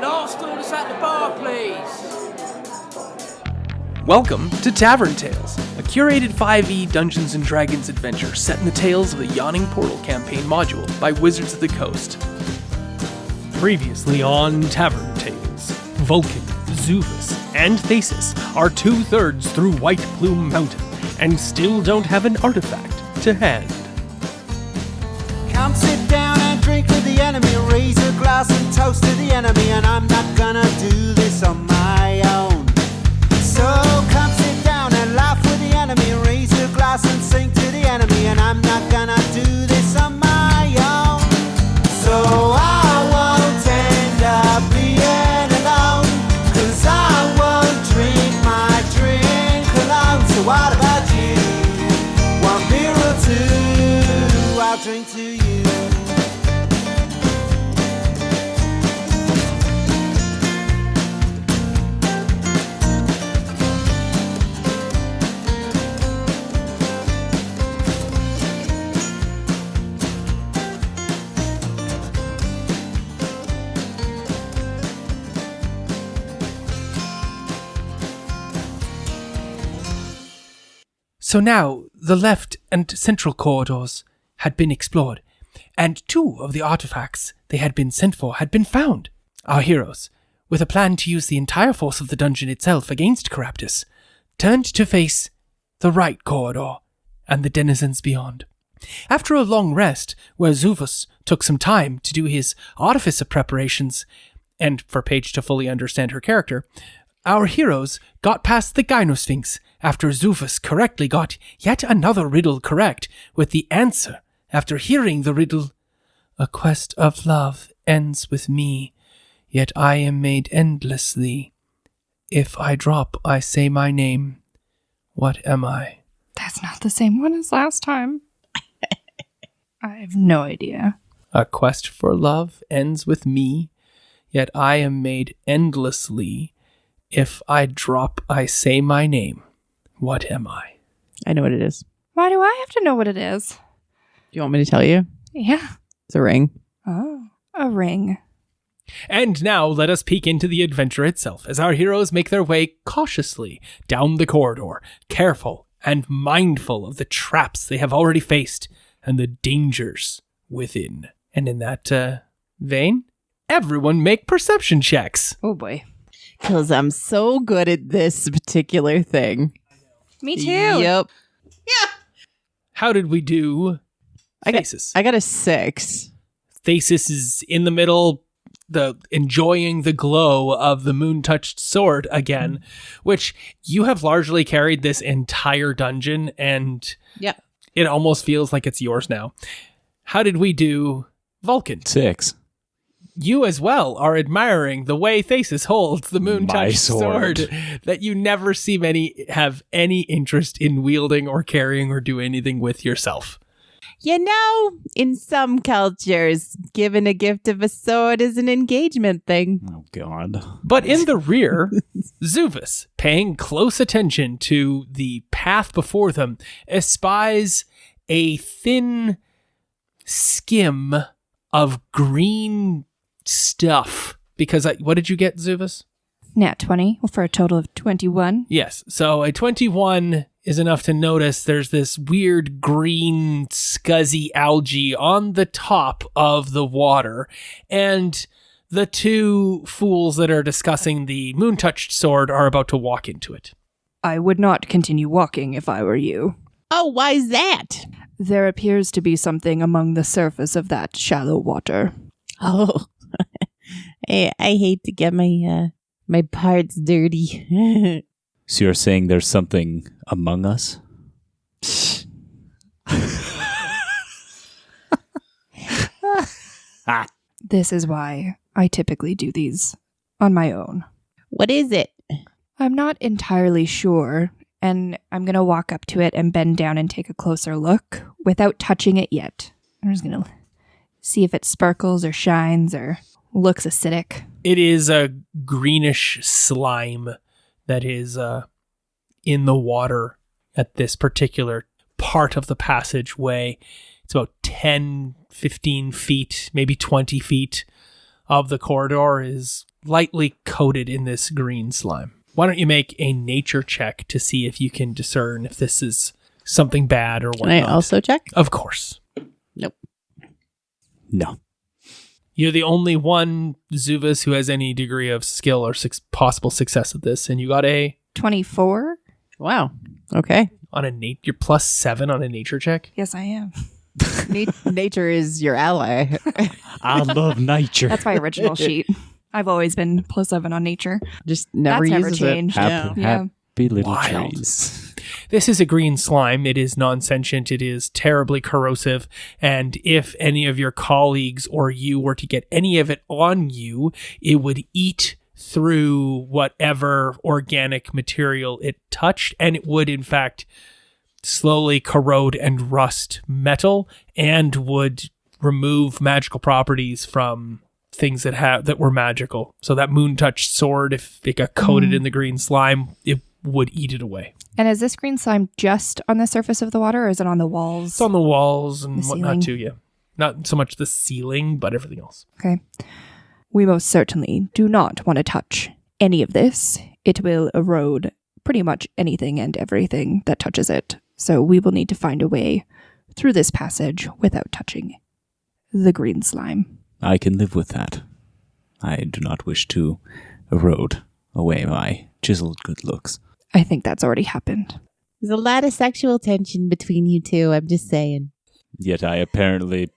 Last orders at the bar, please. Welcome to Tavern Tales, a curated 5e Dungeons & Dragons adventure set in the tales of the Yawning Portal campaign module by Wizards of the Coast. Previously on Tavern Tales, Vulcan, Zuvus, and Thesis are 2/3 through White Plume Mountain and still don't have an artifact to hand. Come sit down and drink with the enemy, raise a glass and toast to the enemy, and I'm not gonna do this on my own. So come sit down and laugh with the enemy, raise a glass and sing to the enemy, and I'm not gonna do this on my own. So I won't end up being alone, 'cause I won't drink my drink alone. So what about you? 1 beer or two, I'll drink to you. So now, the left and central corridors had been explored, and 2 of the artifacts they had been sent for had been found. Our heroes, with a plan to use the entire force of the dungeon itself against Caraptus, turned to face the right corridor and the denizens beyond. After a long rest, where Zuvus took some time to do his artificer preparations, and for Paige to fully understand her character, our heroes got past the Gynosphinx after Zuvus correctly got yet another riddle correct, with the answer after hearing the riddle, "A quest of love ends with me, yet I am made endlessly. If I drop, I say my name. What am I?" That's not the same one as last time. I have no idea. "A quest for love ends with me, yet I am made endlessly. If I drop, I say my name. What am I?" I know what it is. Why do I have to know what it is? Do you want me to tell you? Yeah. It's a ring. Oh, a ring. And now let us peek into the adventure itself as our heroes make their way cautiously down the corridor, careful and mindful of the traps they have already faced and the dangers within. And in that vein, everyone make perception checks. Oh boy. Because I'm so good at this particular thing. Me too. Yep. How did we do? Thesis. I got a 6. Thesis is in the middle, enjoying the glow of the moon-touched sword again, which you have largely carried this entire dungeon, and it almost feels like it's yours now. How did we do, Vulcan? 6. You as well are admiring the way Thesis holds the moon-touched sword that you never see many have any interest in wielding or carrying or do anything with yourself. You know, in some cultures, giving a gift of a sword is an engagement thing. Oh, God. But in the rear, Zuvus, paying close attention to the path before them, espies a thin skim of green stuff. Because, what did you get, Zuvus? Nat 20 for a total of 21. Yes, so a 21 is enough to notice there's this weird green scuzzy algae on the top of the water, and the 2 fools that are discussing the moon-touched sword are about to walk into it. I would not continue walking if I were you. Oh, why is that? There appears to be something among the surface of that shallow water. Oh, I hate to get my parts dirty. So you're saying there's something among us? This is why I typically do these on my own. What is it? I'm not entirely sure, and I'm going to walk up to it and bend down and take a closer look without touching it yet. I'm just going to see if it sparkles or shines or looks acidic. It is a greenish slime that is in the water at this particular part of the passageway. It's about 10, 15 feet, maybe 20 feet of the corridor is lightly coated in this green slime. Why don't you make a nature check to see if you can discern if this is something bad or whatnot? Can I also check? Of course. Nope. No. You're the only one, Zuvas, who has any degree of skill or possible success at this, and you got a 24? Wow. Okay. on a you're +7 on a nature check. Yes, I am. Nature is your ally. I love nature. That's my original sheet. I've always been +7 on nature. Just never That's never uses changed. it. Happy, Yeah. happy little Wild. trees. This is a green slime. It is non-sentient. It is terribly corrosive. And if any of your colleagues or you were to get any of it on you, it would eat through whatever organic material it touched. And it would, in fact, slowly corrode and rust metal and would remove magical properties from things that were magical. So that moon-touched sword, if it got coated in the green slime, it would eat it away. And is this green slime just on the surface of the water, or is it on the walls? It's on the walls and The whatnot ceiling. too, yeah. Not so much the ceiling, but everything else. Okay. We most certainly do not want to touch any of this. It will erode pretty much anything and everything that touches it. So we will need to find a way through this passage without touching the green slime. I can live with that. I do not wish to erode away my chiseled good looks. I think that's already happened. There's a lot of sexual tension between you two. I'm just saying. Yet I apparently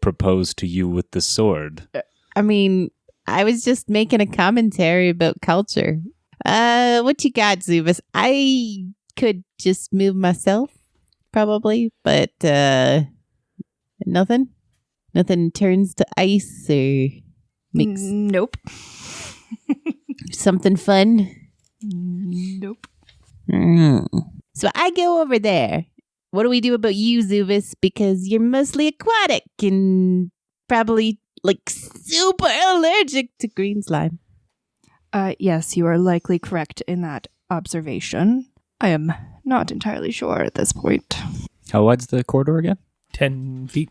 proposed to you with the sword. I mean, I was just making a commentary about culture. What you got, Zubas? I could just move myself, probably, but nothing. Nothing turns to ice or makes Nope. something fun. Nope. So I go over there. What do we do about you, Zubas? Because you're mostly aquatic and probably like super allergic to green slime. Yes, you are likely correct in that observation. I am not entirely sure at this point. How wide's the corridor again? 10 feet.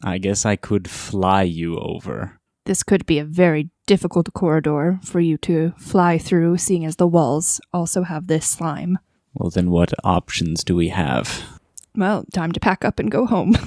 I guess I could fly you over. This could be a very difficult corridor for you to fly through, seeing as the walls also have this slime. Well, then what options do we have? Well, time to pack up and go home.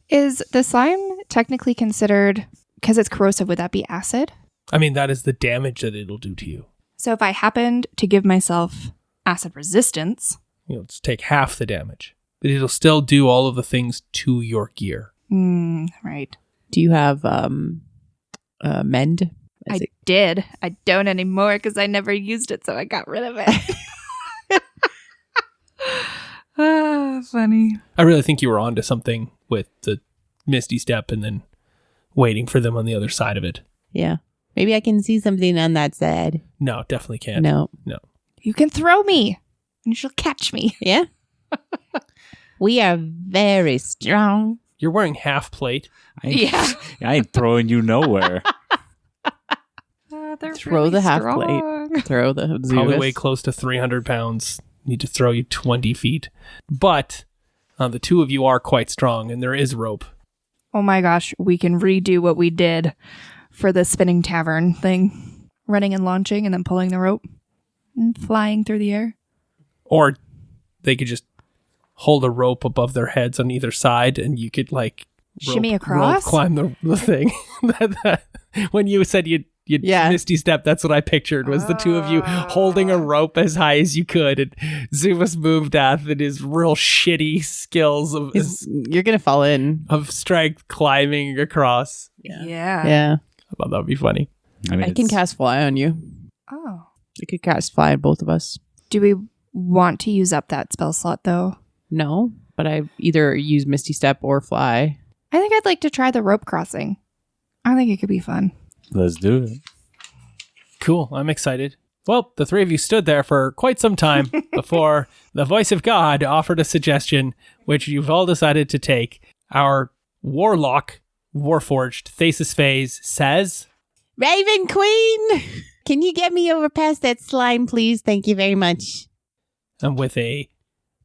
Is the slime technically considered, because it's corrosive, would that be acid? I mean, that is the damage that it'll do to you. So if I happened to give myself acid resistance... It's take half the damage. But it'll still do all of the things to your gear. Right. Do you have mend? I did. I don't anymore because I never used it, so I got rid of it. Funny. I really think you were onto something with the Misty Step and then waiting for them on the other side of it. Yeah. Maybe I can see something on that side. No, definitely can't. No. You can throw me, and she'll catch me. Yeah? We are very strong. You're wearing half plate. Yeah. I ain't throwing you nowhere. They're Throw really the half strong. plate. Throw the Probably Zubas. weigh close to 300 pounds. Need to throw you 20 feet. But the two of you are quite strong, and there is rope. Oh my gosh, we can redo what we did for the spinning tavern thing. Running and launching and then pulling the rope and flying through the air. Or they could just hold a rope above their heads on either side, and you could Shimmy across? rope climb the thing. When you said you'd Yeah. Misty Step, that's what I pictured, was the two of you holding a rope as high as you could, and Zumas Movedath and his real shitty skills You're going to fall in. of strength climbing across. Yeah. Yeah. I thought that would be funny. I mean, I can cast fly on you. Oh. I could cast fly on both of us. Do we want to use up that spell slot though? No, but I either use Misty Step or fly. I think I'd like to try the rope crossing. I think it could be fun. Let's do it. Cool. I'm excited. Well, the three of you stood there for quite some time before the voice of God offered a suggestion, which you've all decided to take. Our warlock, Warforged, Thesis Phase, says, Raven Queen, can you get me over past that slime, please? Thank you very much. and with a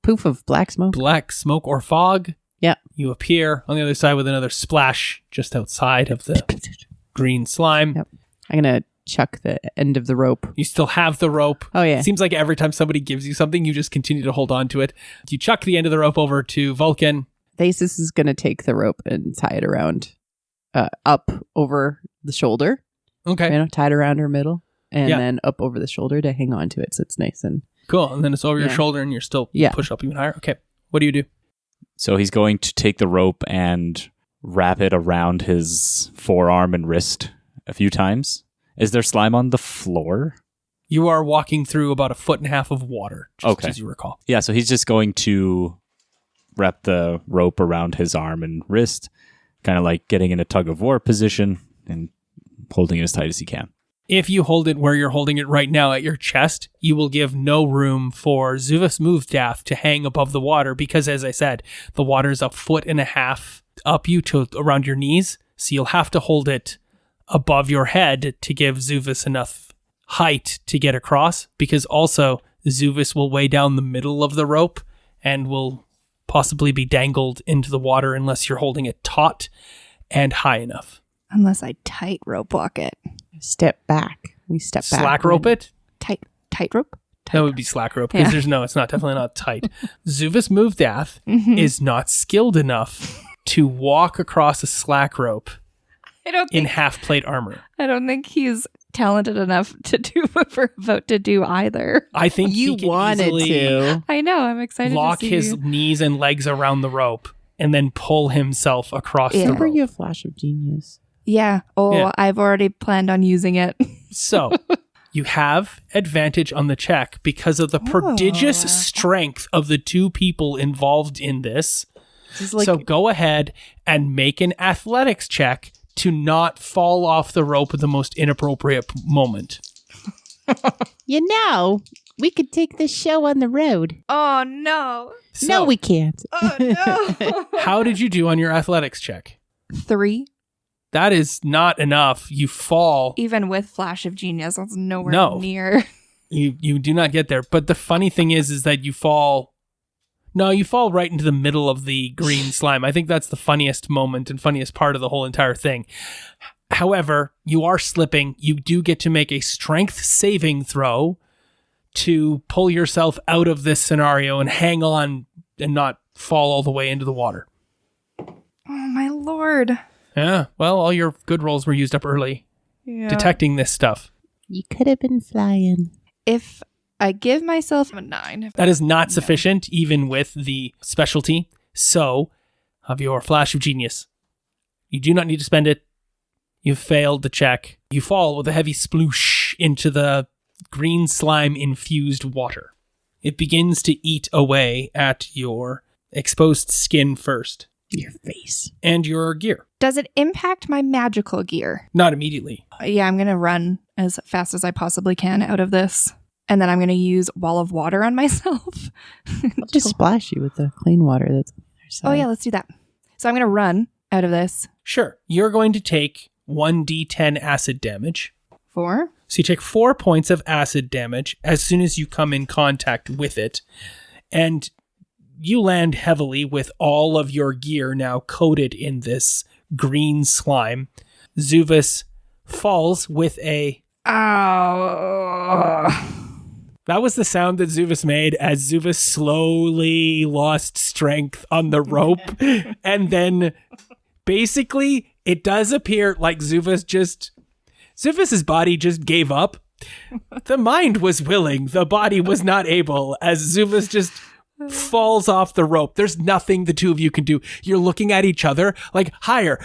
Poof of black smoke. black smoke or fog, Yeah. you appear on the other side with another splash just outside of the green slime. Yep. I'm going to chuck the end of the rope. You still have the rope. Oh, yeah. It seems like every time somebody gives you something, you just continue to hold on to it. You chuck the end of the rope over to Vulcan. Thasus is going to take the rope and tie it around, up over the shoulder. Okay. Tie it around her middle and then up over the shoulder to hang on to it so it's nice and... Cool. And then it's over your shoulder and you're still push up even higher. Okay. What do you do? So he's going to take the rope and wrap it around his forearm and wrist a few times. Is there slime on the floor? You are walking through about 1.5 feet of water, just as you recall. Yeah, so he's just going to wrap the rope around his arm and wrist, kind of like getting in a tug of war position and holding it as tight as he can. If you hold it where you're holding it right now at your chest, you will give no room for Zuvus Movedath to hang above the water because, as I said, the water is 1.5 feet up you to around your knees. So you'll have to hold it above your head to give Zuvus enough height to get across, because also Zuvus will weigh down the middle of the rope and will possibly be dangled into the water unless you're holding it taut and high enough. Unless I tight rope walk it. Step back. We step back. Slack rope it? Tight rope? That would be slack rope because it's definitely not tight. Zuvus Movedath is not skilled enough to walk across a slack rope in half-plate armor. I don't think he's talented enough to do what we're about to do either. I think You he can wanted easily to. I know. I'm excited lock to see his knees and legs around the rope and then pull himself across the Remember rope. you have flash of genius. Yeah. Oh, Yeah. I've already planned on using it. So you have advantage on the check because of the prodigious strength of the two people involved in this. So go ahead and make an athletics check to not fall off the rope at the most inappropriate moment. We could take this show on the road. Oh, no. So, No, we can't. Oh, no. how did you do on your athletics check? 3. That is not enough. You fall. Even with Flash of Genius, that's nowhere No. near. You do not get there. But the funny thing is that you fall. No, you fall right into the middle of the green slime. I think that's the funniest moment and funniest part of the whole entire thing. However, you are slipping. You do get to make a strength saving throw to pull yourself out of this scenario and hang on and not fall all the way into the water. Oh, my lord. Yeah, well, all your good rolls were used up early detecting this stuff. You could have been flying. If I give myself a 9. That is not sufficient, even with the specialty. So, of your flash of genius, you do not need to spend it. You've failed the check. You fall with a heavy sploosh into the green slime-infused water. It begins to eat away at your exposed skin first. Your face. And your gear. Does it impact my magical gear? Not immediately. Yeah, I'm going to run as fast as I possibly can out of this. And then I'm going to use Wall of Water on myself. I'll just splash you with the clean water that's on the other side. Oh, yeah, let's do that. So I'm going to run out of this. Sure. You're going to take 1d10 acid damage. 4. So you take 4 points of acid damage as soon as you come in contact with it. And you land heavily with all of your gear now coated in this green slime. Zuvus falls with a... Ow. That was the sound that Zuvus made as Zuvus slowly lost strength on the rope. And then basically it does appear like Zuvus's body just gave up. The mind was willing. The body was not able, as Zuvus just falls off the rope. There's nothing the two of you can do. You're looking at each other like, higher.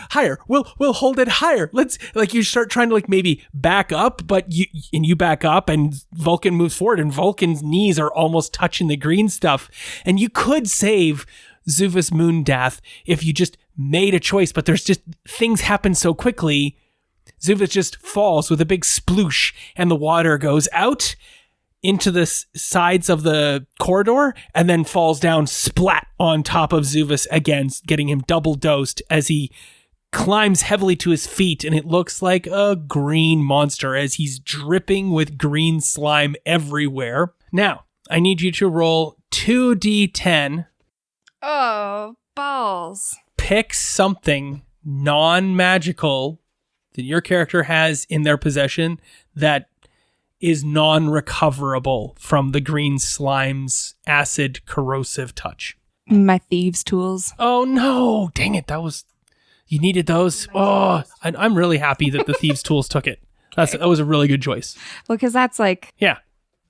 We'll hold it higher. Let's, like, you start trying to, like, maybe back up, but you back up and Vulcan moves forward and Vulcan's knees are almost touching the green stuff. And you could save Zuvus Moondath if you just made a choice, but there's just things happen so quickly. Zuvus just falls with a big sploosh and the water goes out into the sides of the corridor and then falls down splat on top of Zuvus again, getting him double dosed as he climbs heavily to his feet, and it looks like a green monster as he's dripping with green slime everywhere. Now, I need you to roll 2d10. Oh, balls. Pick something non-magical that your character has in their possession that is non-recoverable from the green slime's acid corrosive touch? My thieves' tools. Oh no! Dang it! You needed those. Oh, I'm really happy that the thieves' tools took it. That was a really good choice. Well, because that's like, Yeah,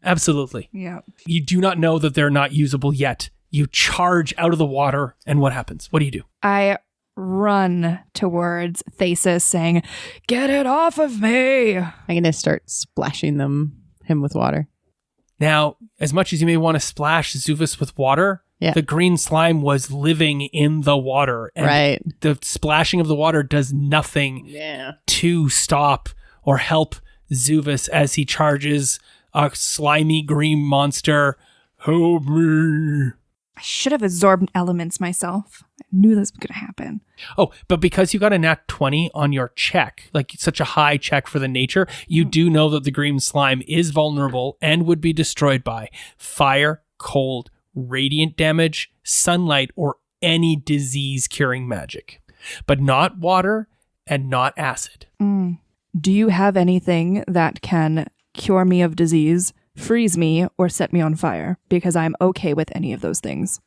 absolutely. yeah. You do not know that they're not usable yet. You charge out of the water, and what happens? What do you do? I run towards Thesis saying, "Get it off of me!" I'm going to start splashing him with water. Now, as much as you may want to splash Zuvus with water, Yeah. the green slime was living in the water. And Right. the splashing of the water does nothing Yeah. to stop or help Zuvus as he charges a slimy green monster. Help me. I should have absorbed elements myself. I knew this was going to happen. Oh, but because you got a nat 20 on your check, like such a high check for the nature, you do know that the green slime is vulnerable and would be destroyed by fire, cold, radiant damage, sunlight, or any disease curing magic, but not water and not acid. Do you have anything that can cure me of disease, freeze me, or set me on fire? Because I'm okay with any of those things.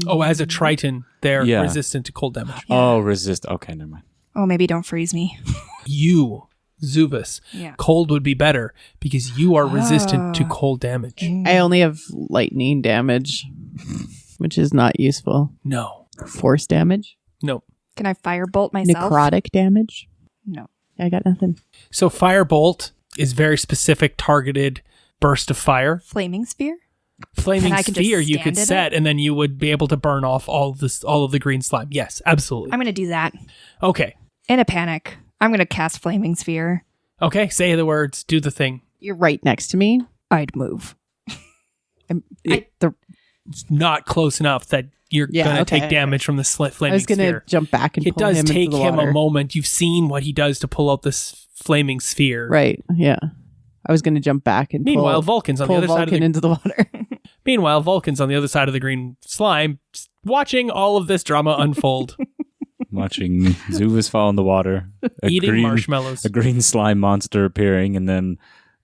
Oh, as a Triton, they're Yeah. resistant to cold damage. Oh, resist. Okay, never mind. Oh, maybe don't freeze me. You, Zuvus, Yeah. cold would be better because you are resistant to cold damage. I only have lightning damage, which is not useful. No. Force damage? No. Can I firebolt myself? Necrotic damage? No. I got nothing. So Firebolt is very specific, targeted burst of fire. Flaming sphere? Flaming And I can just sphere you stand could in set, and then you would be able to burn off all of the green slime. Yes, absolutely. I'm going to do that. Okay. In a panic, I'm going to cast flaming sphere. Okay, say the words, do the thing. You're right next to me. I'd move. It's not close enough that you're Yeah, going to okay. take damage from the I flaming was going to sphere. jump back and It pull does him take into the him water. a moment. You've seen what he does to pull out this flaming sphere. Right. Yeah. I was going to jump back and Meanwhile, pull Vulcan's on the pull other side of Vulcan the into the water. Meanwhile, Vulcan's on the other side of the green slime, watching all of this drama unfold, Watching Zuvus fall in the water. eating marshmallows. A green slime monster appearing, and then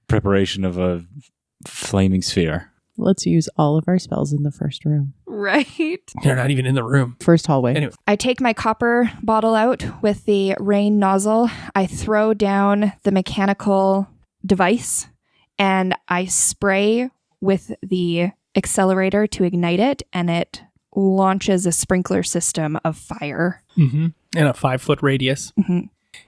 preparation of a flaming sphere. Let's use all of our spells in the first room. Right. They're not even in the room. First hallway. Anyway. I take my copper bottle out with the rain nozzle. I throw down the mechanical device and I spray with the accelerator to ignite it, and it launches a sprinkler system of fire. Mm-hmm. In a 5-foot radius. Mm-hmm.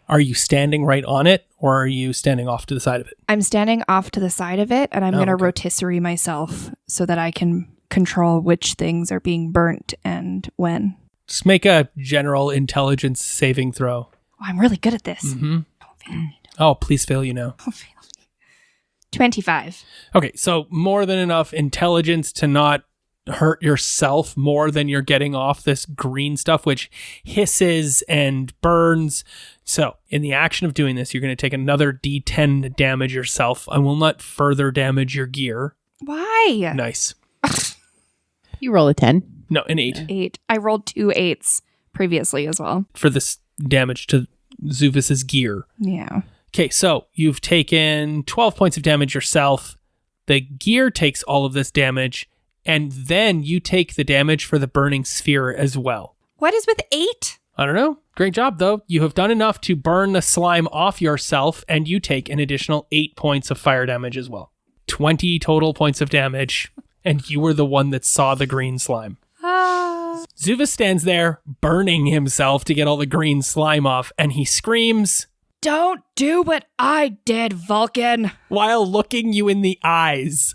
Are you standing right on it, or are you standing off to the side of it? I'm standing off to the side of it, and I'm going to okay. rotisserie myself so that I can control which things are being burnt and when. Just make a general intelligence saving throw. Oh, I'm really good at this. Mm-hmm. Oh, please fail you now. 25. Okay, so more than enough intelligence to not hurt yourself more than you're getting off this green stuff, which hisses and burns. So in the action of doing this, you're going to take another D10 to damage yourself. I will not further damage your gear. Why? Nice. You roll a 10. No, an 8 8. I rolled 2 8s previously as well. for this damage to Zuvus's gear. Yeah. Okay, so you've taken 12 points of damage yourself. The gear takes all of this damage, and then you take the damage for the burning sphere as well. What is with 8? I don't know. Great job, though. You have done enough to burn the slime off yourself, and you take an additional 8 points of fire damage as well. 20 total points of damage, and you were the one that saw the green slime. Zuvus stands there, burning himself to get all the green slime off, and he screams, Don't do what I did, Vulcan. while looking you in the eyes.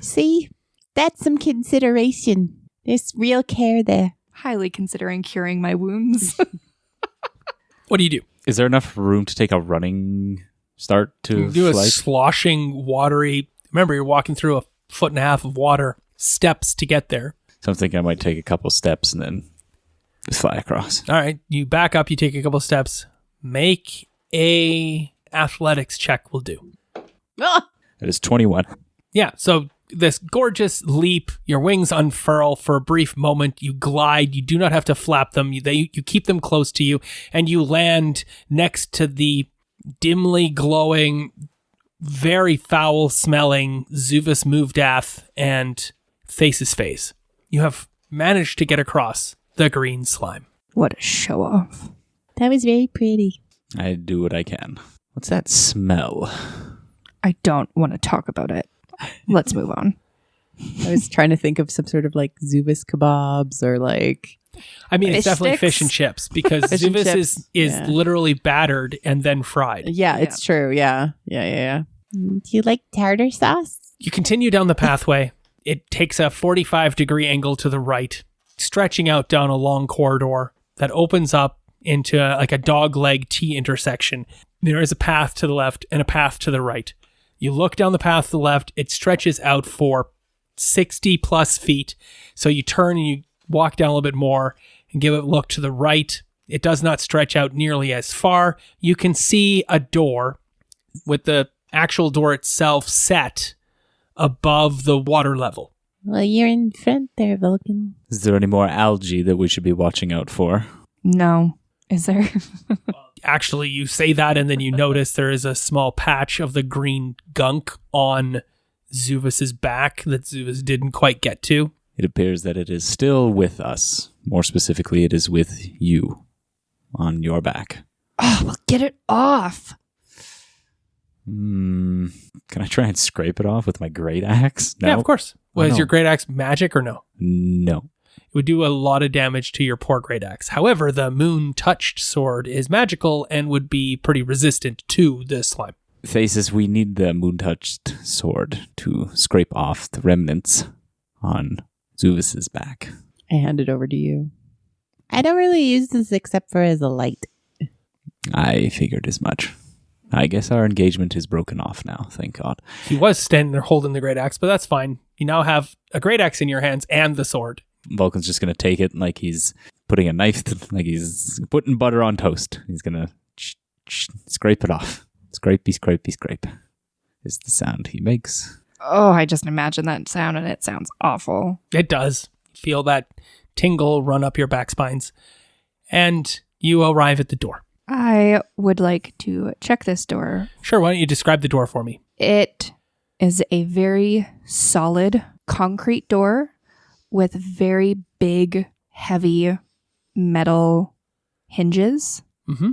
See? That's some consideration. There's real care there. Highly considering curing my wounds. What do you do? Is there enough room to take a running start to You do a flight? sloshing, watery... Remember, you're walking through a 1.5 feet of water, steps to get there. So I'm thinking I might take a couple steps and then just fly across. All right, you back up, you take a couple steps. Make a athletics check will do. Ah! That is 21. Yeah, so this gorgeous leap. Your wings unfurl for a brief moment. You glide. You do not have to flap them. You keep them close to you, and you land next to the dimly glowing, very foul-smelling Zuvus Movedath and Face's face. You have managed to get across the green slime. What a show-off. That was very pretty. I do what I can. What's that smell? I don't want to talk about it. Let's move on. I was trying to think of some sort of like Zubis kebabs or like... I mean, it's Fish definitely sticks? fish and chips because Fish and Zuvus chips, is yeah. literally battered and then fried. Yeah, it's true. Yeah. Do you like tartar sauce? You continue down the pathway. It takes a 45-degree angle to the right, stretching out down a long corridor that opens up into like a dog-leg T intersection. There is a path to the left and a path to the right. You look down the path to the left. It stretches out for 60-plus feet. So you turn and you walk down a little bit more and give it a look to the right. It does not stretch out nearly as far. You can see a door with the actual door itself set above the water level. Well, you're in front there, Vulcan. Is there any more algae that we should be watching out for? No. Is there? Actually, you say that and then you notice there is a small patch of the green gunk on Zuvus's back that Zuvus didn't quite get to. It appears that it is still with us. More specifically, it is with you on your back. Oh, well, get it off. Can I try and scrape it off with my great axe? No? Yeah, of course. Was no. your great axe magic or no? No. It would do a lot of damage to your poor great axe. However, the moon-touched sword is magical and would be pretty resistant to the slime. Faces, we need the moon-touched sword to scrape off the remnants on Zuvus's back. I hand it over to you. I don't really use this except for as a light. I figured as much. I guess our engagement is broken off now, thank God. He was standing there holding the great axe, but that's fine. You now have a great axe in your hands and the sword. Vulcan's just going to take it like he's putting a knife, like he's putting butter on toast. He's going to scrape it off. Scrapey, scrapey, scrape is the sound he makes. Oh, I just imagine that sound and it sounds awful. It does. Feel that tingle run up your back spines. And you arrive at the door. I would like to check this door. Sure, why don't you describe the door for me? It is a very solid concrete door with very big, heavy metal hinges. Mm-hmm.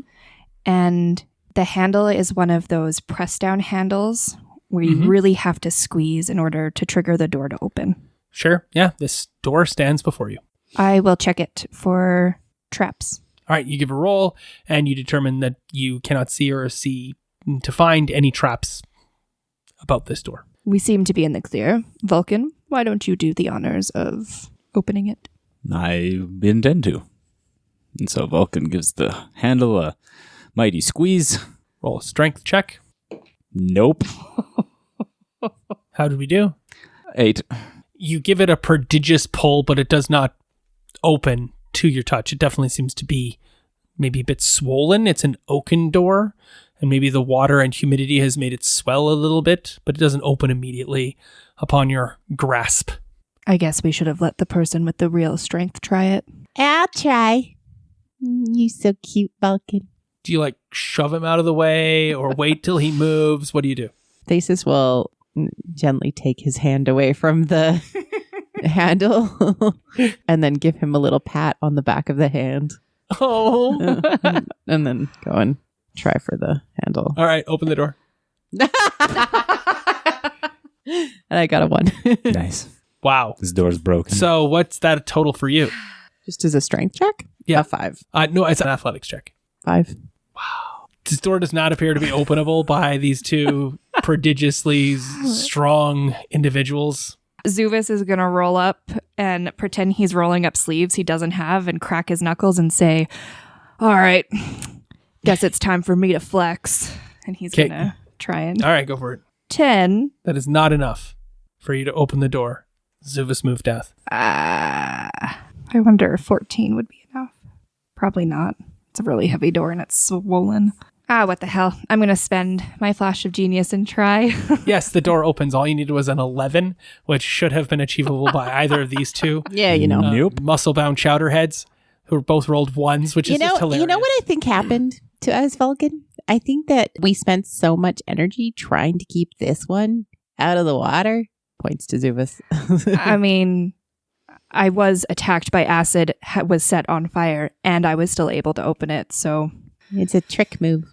And the handle is one of those press-down handles where you really have to squeeze in order to trigger the door to open. Sure, yeah, this door stands before you. I will check it for traps. All right, you give a roll, and you determine that you cannot see or see to find any traps about this door. We seem to be in the clear. Vulcan, why don't you do the honors of opening it? I intend to. And so Vulcan gives the handle a mighty squeeze. Roll a strength check. Nope. How did we do? 8. You give it a prodigious pull, but it does not open to your touch. It definitely seems to be maybe a bit swollen. It's an oaken door, and maybe the water and humidity has made it swell a little bit, but it doesn't open immediately upon your grasp. I guess we should have let the person with the real strength try it. I'll try. You so cute, Vulcan. Do you like shove him out of the way or wait till he moves? What do you do? Thesis will gently take his hand away from the handle and then give him a little pat on the back of the hand. Oh. And then go and try for the handle. All right, open the door. And I got a 1. Nice. Wow. This door's broken. So what's that total for you? Just as a strength check? Yeah. A 5. No, it's an athletics check. 5. This door does not appear to be openable by these two prodigiously strong individuals. Zuvus is going to roll up and pretend he's rolling up sleeves he doesn't have and crack his knuckles and say, all right, guess it's time for me to flex. And he's 'Kay. going to try and... All right, go for it. 10. That is not enough for you to open the door. Zuvus Movedath. I wonder if 14 would be enough. Probably not. It's a really heavy door and it's swollen. What the hell? I'm going to spend my flash of genius and try. Yes, the door opens. All you needed was an 11, which should have been achievable by either of these two. Yeah, you know. Nope. Muscle-bound chowderheads who both rolled ones, which is just hilarious. You know what I think happened to us, Vulcan? I think that we spent so much energy trying to keep this one out of the water. Points to Zubus. I mean, I was attacked by acid, was set on fire, and I was still able to open it, so... It's a trick move.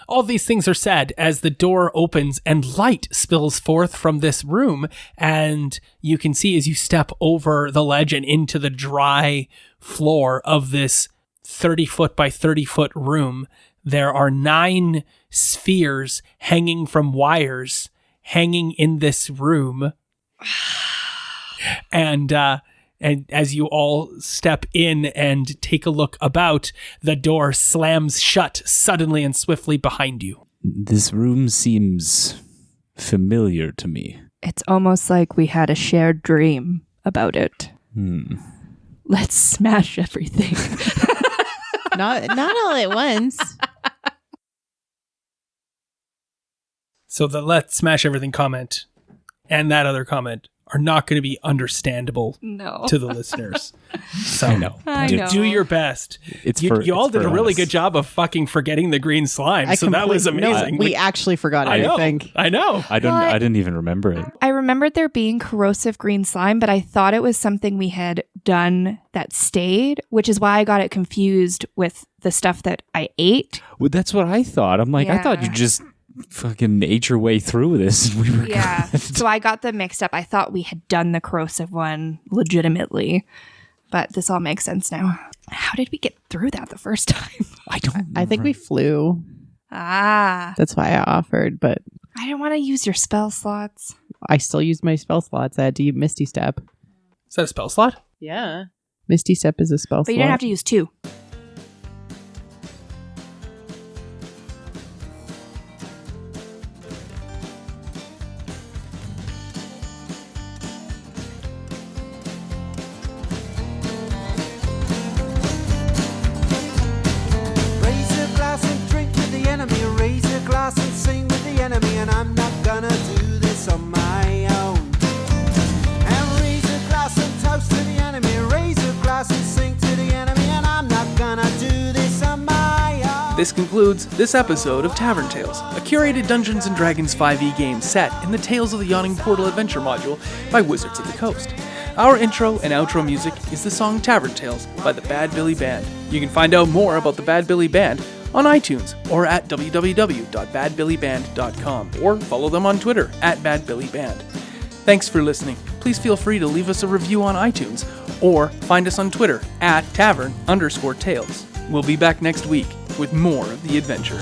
All these things are said as the door opens and light spills forth from this room. And you can see as you step over the ledge and into the dry floor of this 30-foot by 30-foot room, there are 9 spheres hanging from wires hanging in this room. And as you all step in and take a look about, the door slams shut suddenly and swiftly behind you. This room seems familiar to me. It's almost like we had a shared dream about it. Let's smash everything. Not all at once. So the let's smash everything comment and that other comment are not going to be understandable No. to the listeners. So I know. I know. do your best. It's You all it's did a for really us. good job of fucking forgetting the green slime. So that was amazing. We actually forgot I it, know. I think. I know. I didn't even remember it. I remembered there being corrosive green slime, but I thought it was something we had done that stayed, which is why I got it confused with the stuff that I ate. Well, that's what I thought. I'm like, I thought you Yeah. just fucking ate your way through this. And we were Yeah. So I got them mixed up. I thought we had done the corrosive one legitimately, but this all makes sense now. How did we get through that the first time? I think we flew. That's why I offered, but I didn't want to use your spell slots. I still used my spell slots. I had to use Misty Step. Is that a spell slot? Yeah. Misty Step is a spell But slot. you didn't have to use 2. Raise a glass and drink with the enemy. Raise a glass and sing with the enemy. And I'm not gonna do this on my own. And raise a glass and toast to the enemy. Raise a glass and sing to the enemy. And I'm not gonna do this on my own. This concludes this episode of Tavern Tales, a curated Dungeons & Dragons 5e game set in the Tales of the Yawning Portal adventure module by Wizards of the Coast. Our intro and outro music is the song Tavern Tales by the Bad Billy Band. You can find out more about the Bad Billy Band on iTunes or at www.badbillyband.com or follow them on Twitter at badbillyband. Thanks for listening. Please feel free to leave us a review on iTunes or find us on Twitter at tavern_tales. We'll be back next week with more of the adventure.